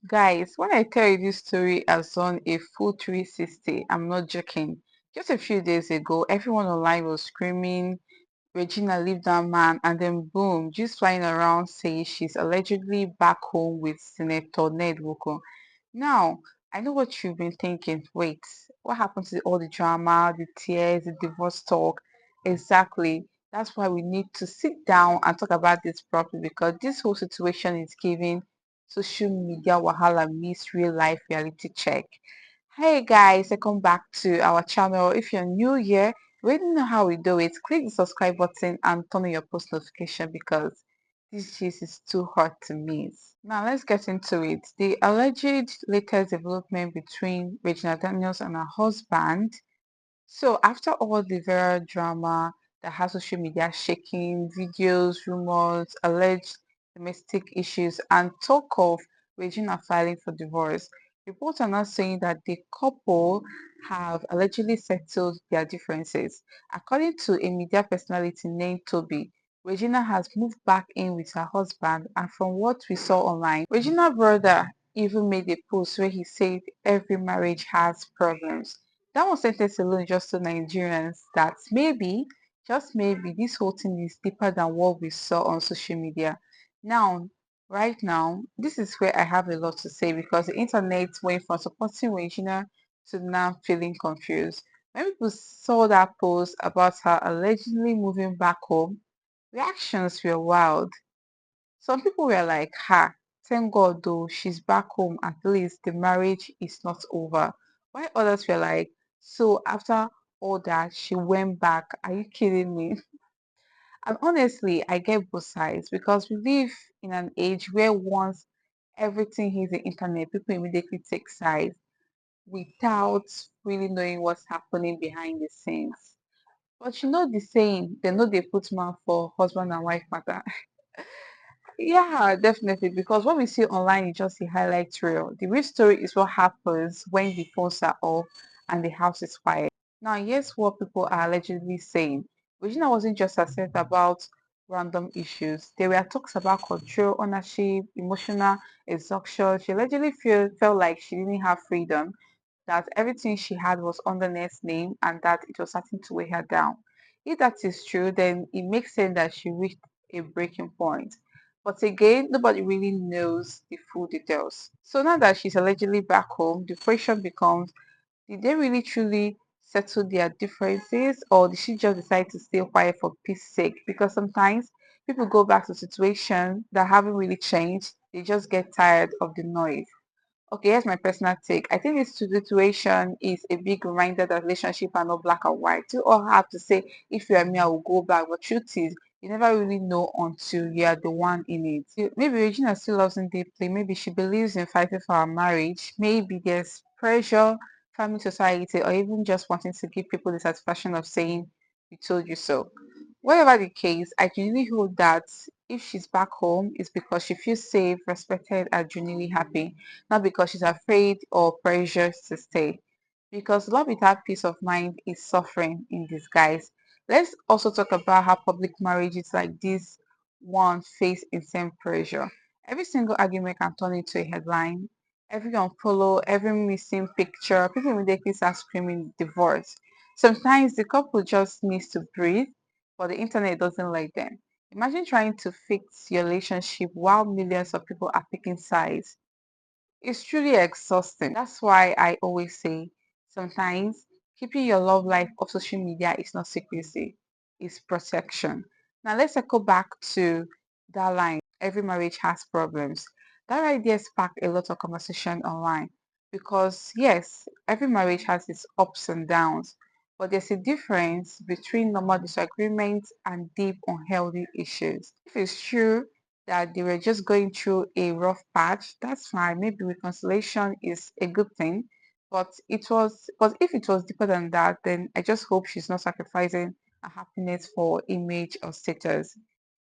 Guys, when I tell you this story has done a full 360, I'm not joking. Just a few days ago, everyone online was screaming, Regina leave that man, and then boom, just flying around saying she's allegedly back home with Senator Ned Nwoko. Now, I know what you've been thinking. Wait, what happened to all the drama, the tears, the divorce talk? Exactly. That's why we need to sit down and talk about this properly because this whole situation is giving social media wahala meets real life reality check. Hey guys, welcome back to our channel. If you're new here, we don't know how we do it. Click the subscribe button and turn on your post notification because this gist is too hard to miss. Now let's get into it. The alleged latest development between Regina Daniels and her husband. So after all the viral drama that has social media shaking, videos, rumors, alleged domestic issues, and talk of Regina filing for divorce, reports are now saying that the couple have allegedly settled their differences. According to a media personality named Toby, Regina has moved back in with her husband, and from what we saw online, Regina's brother even made a post where he said every marriage has problems. That one sentence alone just told Nigerians that maybe, just maybe, this whole thing is deeper than what we saw on social media. Now, right now, this is where I have a lot to say because the internet went from supporting Regina to now feeling confused. When people saw that post about her allegedly moving back home, reactions were wild. Some people were like, ha, thank God though, she's back home, at least the marriage is not over. While others were like, so after all that, she went back. Are you kidding me? And honestly, I get both sides because we live in an age where once everything hits the internet, people immediately take sides without really knowing what's happening behind the scenes. But you know the saying, they know they put man for husband and wife matter. Yeah, definitely. Because what we see online is just a highlight reel. The real story is what happens when the phones are off and the house is quiet. Now, here's what people are allegedly saying. Regina wasn't just upset about random issues. There were talks about control, ownership, emotional exhaustion. She allegedly felt like she didn't have freedom, that everything she had was under Ned's name, and that it was starting to weigh her down. If that is true, then it makes sense that she reached a breaking point. But again, nobody really knows the full details. So now that she's allegedly back home, the question becomes, did they really truly settle their differences or did she just decide to stay quiet for peace sake? Because sometimes people go back to situations that haven't really changed. They just get tired of the noise. Okay, here's my personal take. I think this situation is a big reminder that relationships are not black and white. You all have to say, if you are me, I will go back. But truth is, you never really know until you are the one in it. Maybe Regina still loves him deeply. Maybe she believes in fighting for our marriage. Maybe there's pressure, family, society, or even just wanting to give people the satisfaction of saying, we told you so. Whatever the case, I genuinely hope that if she's back home, it's because she feels safe, respected, and genuinely happy, not because she's afraid or pressured to stay. Because love without peace of mind is suffering in disguise. Let's also talk about how public marriages like this one face insane pressure. Every single argument can turn into a headline. Every unfollow, every missing picture, people immediately start screaming divorce. Sometimes the couple just needs to breathe, but the internet doesn't let them. Imagine trying to fix your relationship while millions of people are picking sides. It's truly exhausting. That's why I always say sometimes keeping your love life off social media is not secrecy, it's protection. Now let's echo back to that line. Every marriage has problems. That idea sparked a lot of conversation online because yes, every marriage has its ups and downs, but there's a difference between normal disagreements and deep unhealthy issues. If it's true that they were just going through a rough patch, that's fine. Maybe reconciliation is a good thing. But if it was deeper than that, then I just hope she's not sacrificing her happiness for image or status.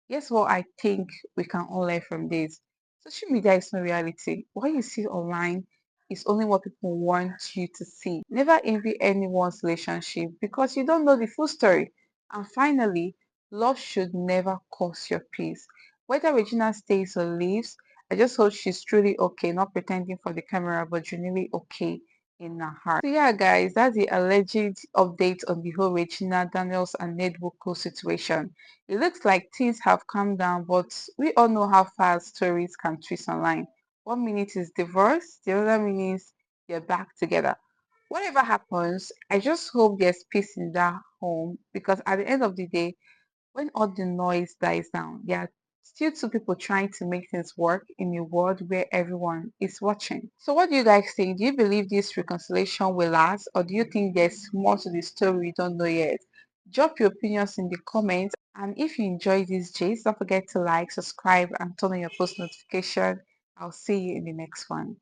Here's what I think we can all learn from this. Social media is not reality. What you see online is only what people want you to see. Never envy anyone's relationship because you don't know the full story. And finally, love should never cost your peace. Whether Regina stays or leaves, I just hope she's truly okay, not pretending for the camera, but genuinely okay in her heart. So yeah, guys, that's the alleged update on the whole Regina Daniels and Ned Nwoko situation. It looks like things have calmed down, but we all know how fast stories can twist online. 1 minute is divorce, the other minute is they're back together. Whatever happens, I just hope there's peace in that home, because at the end of the day, when all the noise dies down, there are still two people trying to make things work in a world where everyone is watching. So what do you guys think? Do you believe this reconciliation will last, or do you think there's more to the story we don't know yet? Drop your opinions in the comments, and if you enjoyed this gist, don't forget to like, subscribe, and turn on your post notification. I'll see you in the next one.